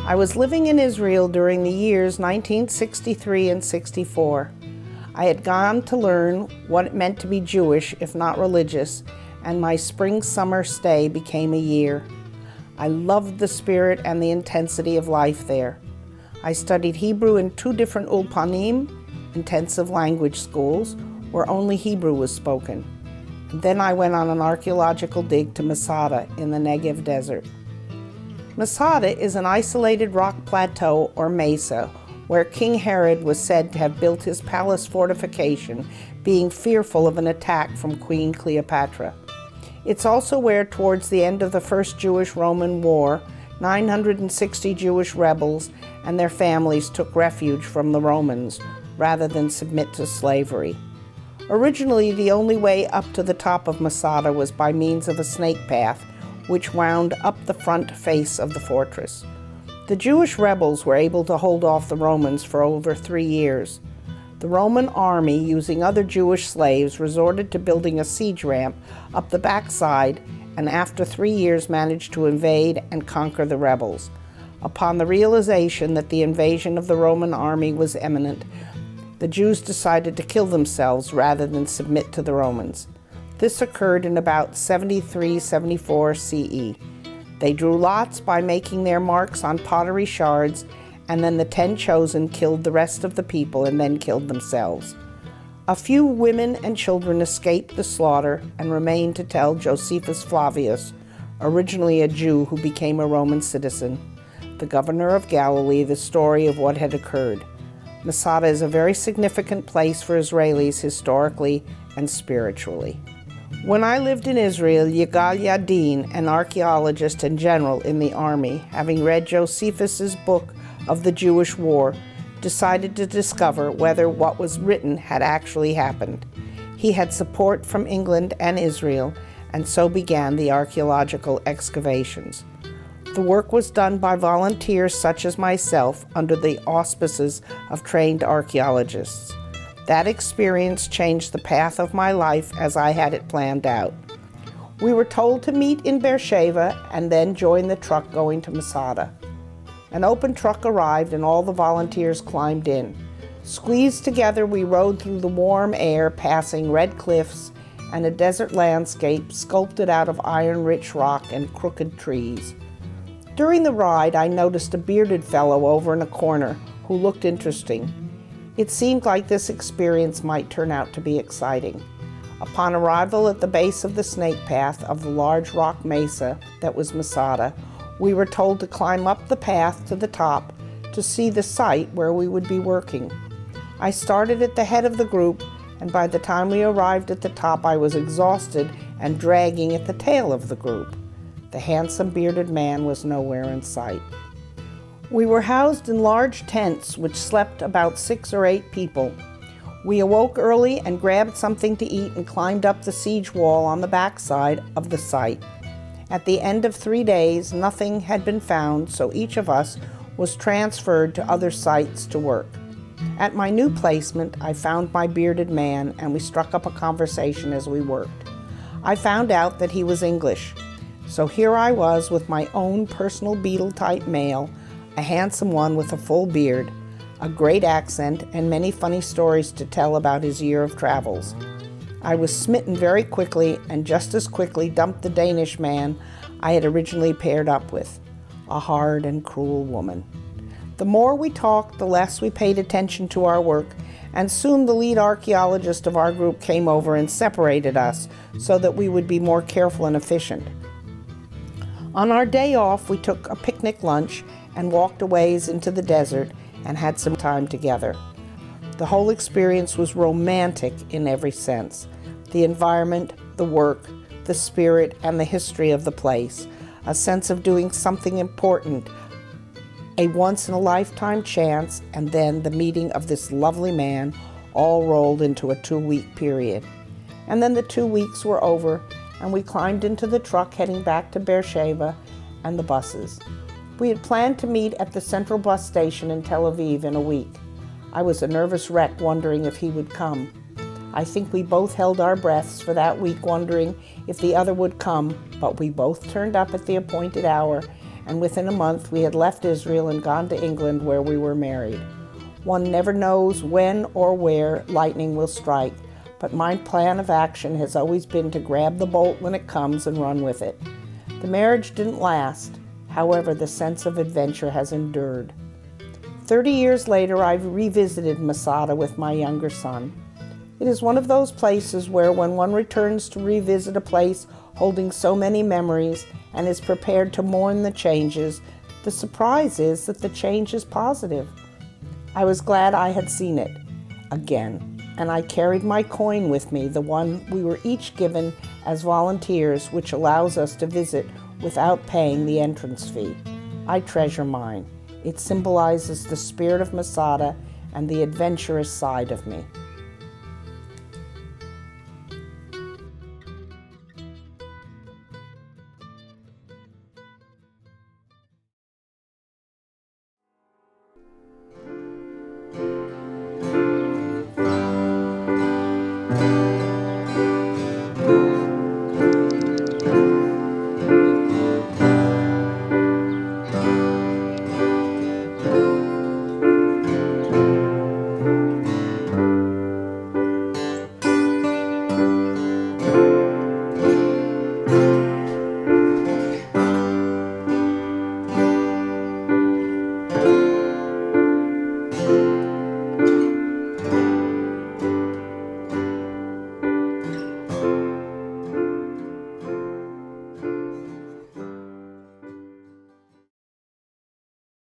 I was living in Israel during the years 1963 and 64. I had gone to learn what it meant to be Jewish, if not religious, and my spring-summer stay became a year. I loved the spirit and the intensity of life there. I studied Hebrew in 2 different ulpanim, intensive language schools, where only Hebrew was spoken. And then I went on an archaeological dig to Masada in the Negev desert. Masada is an isolated rock plateau or mesa where King Herod was said to have built his palace fortification, being fearful of an attack from Queen Cleopatra. It's also where, towards the end of the First Jewish-Roman War, 960 Jewish rebels and their families took refuge from the Romans rather than submit to slavery. Originally, the only way up to the top of Masada was by means of a snake path, which wound up the front face of the fortress. The Jewish rebels were able to hold off the Romans for over 3 years. The Roman army, using other Jewish slaves, resorted to building a siege ramp up the backside, and after 3 years managed to invade and conquer the rebels. Upon the realization that the invasion of the Roman army was imminent, the Jews decided to kill themselves rather than submit to the Romans. This occurred in about 73-74 CE. They drew lots by making their marks on pottery shards, and then the 10 chosen killed the rest of the people and then killed themselves. A few women and children escaped the slaughter and remained to tell Josephus Flavius, originally a Jew who became a Roman citizen, the governor of Galilee, the story of what had occurred. Masada is a very significant place for Israelis historically and spiritually. When I lived in Israel, Yigal Yadin, an archaeologist and general in the army, having read Josephus's book of the Jewish War, decided to discover whether what was written had actually happened. He had support from England and Israel, and so began the archaeological excavations. The work was done by volunteers such as myself under the auspices of trained archaeologists. That experience changed the path of my life as I had it planned out. We were told to meet in Beersheba and then join the truck going to Masada. An open truck arrived and all the volunteers climbed in. Squeezed together, we rode through the warm air, passing red cliffs and a desert landscape sculpted out of iron-rich rock and crooked trees. During the ride, I noticed a bearded fellow over in a corner who looked interesting. It seemed like this experience might turn out to be exciting. Upon arrival at the base of the snake path of the large rock mesa that was Masada, we were told to climb up the path to the top to see the site where we would be working. I started at the head of the group, and by the time we arrived at the top, I was exhausted and dragging at the tail of the group. The handsome bearded man was nowhere in sight. We were housed in large tents which slept about 6 or 8 people. We awoke early and grabbed something to eat and climbed up the siege wall on the backside of the site. At the end of 3 days, nothing had been found, so each of us was transferred to other sites to work. At my new placement, I found my bearded man and we struck up a conversation as we worked. I found out that he was English. So here I was with my own personal beetle-type male, a handsome one with a full beard, a great accent, and many funny stories to tell about his year of travels. I was smitten very quickly and just as quickly dumped the Danish man I had originally paired up with, a hard and cruel woman. The more we talked, the less we paid attention to our work, and soon the lead archaeologist of our group came over and separated us so that we would be more careful and efficient. On our day off, we took a picnic lunch and walked a ways into the desert and had some time together. The whole experience was romantic in every sense. The environment, the work, the spirit, and the history of the place. A sense of doing something important, a once-in-a-lifetime chance, and then the meeting of this lovely man, all rolled into a 2-week period. And then the 2 weeks were over, and we climbed into the truck heading back to Beersheba and the buses. We had planned to meet at the central bus station in Tel Aviv in a week. I was a nervous wreck wondering if he would come. I think we both held our breaths for that week wondering if the other would come, but we both turned up at the appointed hour and within a month we had left Israel and gone to England, where we were married. One never knows when or where lightning will strike, but my plan of action has always been to grab the bolt when it comes and run with it. The marriage didn't last. However, the sense of adventure has endured. 30 years later, I've revisited Masada with my younger son. It is one of those places where when one returns to revisit a place holding so many memories and is prepared to mourn the changes, the surprise is that the change is positive. I was glad I had seen it again, and I carried my coin with me, the one we were each given as volunteers, which allows us to visit without paying the entrance fee. I treasure mine. It symbolizes the spirit of Masada and the adventurous side of me.